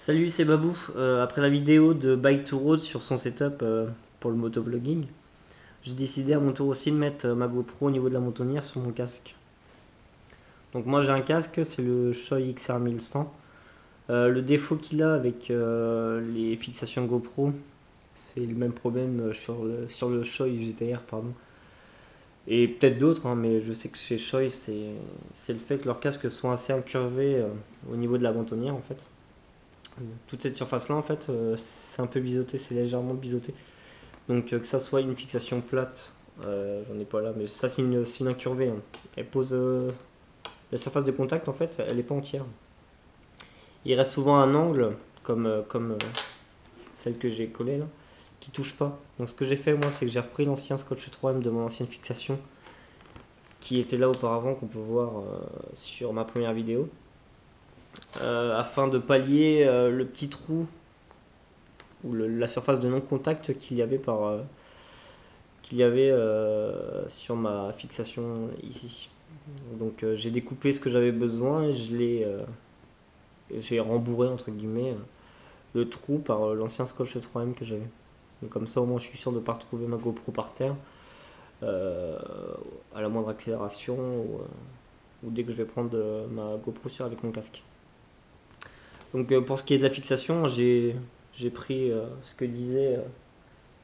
Salut, c'est Babou. Après la vidéo de Bike to Road sur son setup pour le motovlogging, j'ai décidé à mon tour aussi de mettre ma GoPro au niveau de la montonnière sur mon casque. Donc moi j'ai un casque, c'est le Shoei XR 1100. Le défaut qu'il a avec les fixations GoPro, c'est le même problème sur le Shoei GTR, pardon. Et peut-être d'autres, hein, mais je sais que chez Shoei, c'est le fait que leurs casques sont assez incurvés au niveau de la montonnière en fait. Toute cette surface là en fait c'est un peu biseauté, c'est légèrement biseauté, donc que ça soit une fixation plate, j'en ai pas là, mais ça c'est une incurvée, hein. Elle pose la surface de contact en fait, elle est pas entière, il reste souvent un angle comme celle que j'ai collée là qui touche pas. Donc ce que j'ai fait moi, c'est que j'ai repris l'ancien scotch 3M de mon ancienne fixation qui était là auparavant, qu'on peut voir sur ma première vidéo, afin de pallier le petit trou ou la surface de non-contact qu'il y avait sur ma fixation ici. Donc j'ai découpé ce que j'avais besoin et j'ai rembourré entre guillemets le trou par l'ancien scotch 3M que j'avais. Donc comme ça au moins je suis sûr de ne pas retrouver ma GoPro par terre euh, à la moindre accélération ou dès que je vais prendre ma GoPro sur avec mon casque. Donc pour ce qui est de la fixation, j'ai pris ce que disait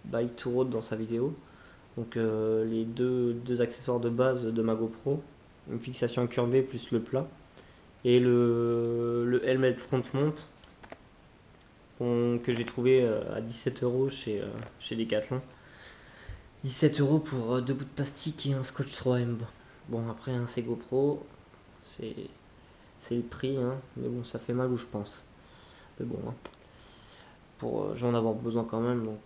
Bike to Road dans sa vidéo. Donc les deux accessoires de base de ma GoPro, une fixation incurvée plus le plat, et le helmet front mount que j'ai trouvé à 17 € chez Decathlon. 17 € pour deux bouts de plastique et un scotch 3M. Bon après hein, c'est GoPro, c'est le prix, hein, mais bon ça fait mal où je pense. Mais bon, hein, j'en ai avoir besoin quand même, donc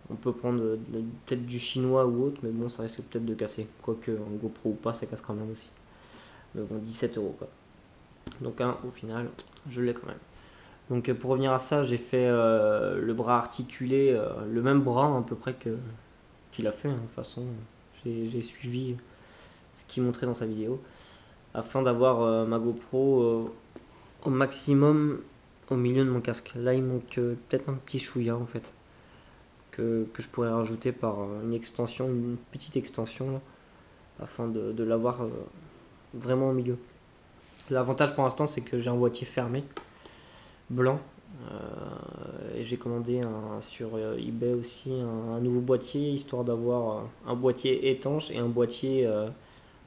on peut prendre peut-être du chinois ou autre, mais bon ça risque peut-être de casser. Quoique en GoPro ou pas, ça casse quand même aussi. Mais bon, 17 € quoi. Donc hein, au final, je l'ai quand même. Donc pour revenir à ça, j'ai fait le bras articulé, le même bras à peu près qu'il a fait, hein, de toute façon. J'ai suivi ce qu'il montrait dans sa vidéo, afin d'avoir ma GoPro au maximum au milieu de mon casque. Là il manque peut-être un petit chouïa en fait, que je pourrais rajouter par une petite extension là, afin de l'avoir vraiment au milieu. L'avantage pour l'instant c'est que j'ai un boîtier fermé, blanc, et j'ai commandé sur eBay aussi un nouveau boîtier, histoire d'avoir un boîtier étanche et un boîtier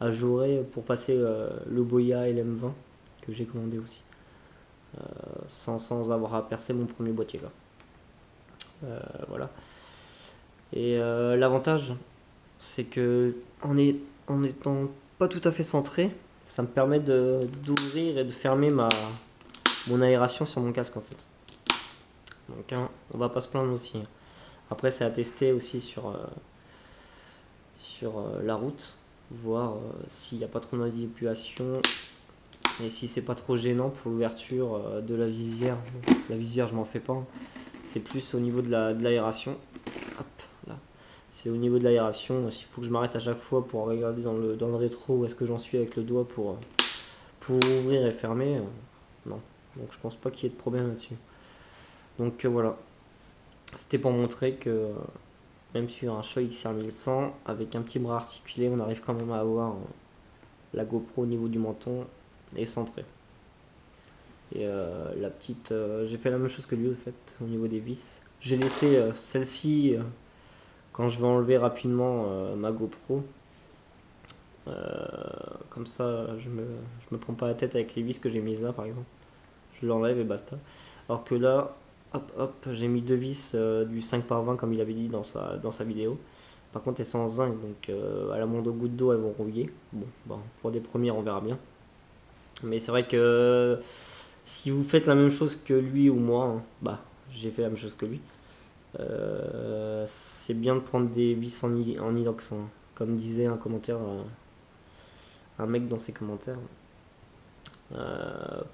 à jouer pour passer le Boya LM20 que j'ai commandé aussi, sans avoir à percer mon premier boîtier là. Voilà. Et l'avantage, c'est que en étant pas tout à fait centré, ça me permet d'ouvrir et de fermer mon aération sur mon casque en fait. Donc hein, on va pas se plaindre aussi. Après c'est à tester aussi sur la route, voir s'il n'y a pas trop de manipulation et si c'est pas trop gênant pour l'ouverture de la visière. La visière je m'en fais pas, hein. C'est plus au niveau de l'aération. Hop, là. C'est au niveau de l'aération, il faut que je m'arrête à chaque fois pour regarder dans le rétro où est-ce que j'en suis avec le doigt pour ouvrir et fermer. Non, donc je pense pas qu'il y ait de problème là-dessus. Donc voilà, c'était pour montrer que même sur un Shoei XR 1100 avec un petit bras articulé, on arrive quand même à avoir la GoPro au niveau du menton et centré. Et la petite, j'ai fait la même chose que lui en fait au niveau des vis. J'ai laissé celle-ci quand je vais enlever rapidement ma GoPro. Comme ça, je me prends pas la tête avec les vis que j'ai mises là par exemple. Je l'enlève et basta. Alors que là, hop hop, j'ai mis deux vis du 5x20 comme il avait dit dans sa vidéo. Par contre, elles sont en zinc, donc à la moindre goutte d'eau, elles vont rouiller. Bon, pour des premières, on verra bien. Mais c'est vrai que si vous faites la même chose que lui ou moi, hein, bah, j'ai fait la même chose que lui. C'est bien de prendre des vis en inox, hein, comme disait un commentaire, un mec dans ses commentaires.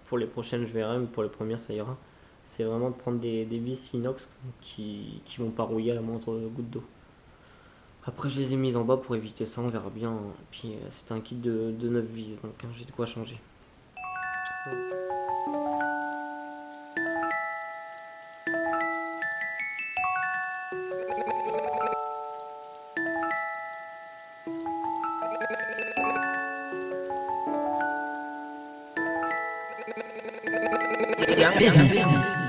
Pour les prochaines, je verrai, mais pour les premières, ça ira. C'est vraiment de prendre des vis inox qui vont pas rouiller à la moindre goutte d'eau. Après, je les ai mises en bas pour éviter ça, on verra bien. Et puis, c'était un kit de 9 vis, donc hein, j'ai de quoi changer. Bienvenue.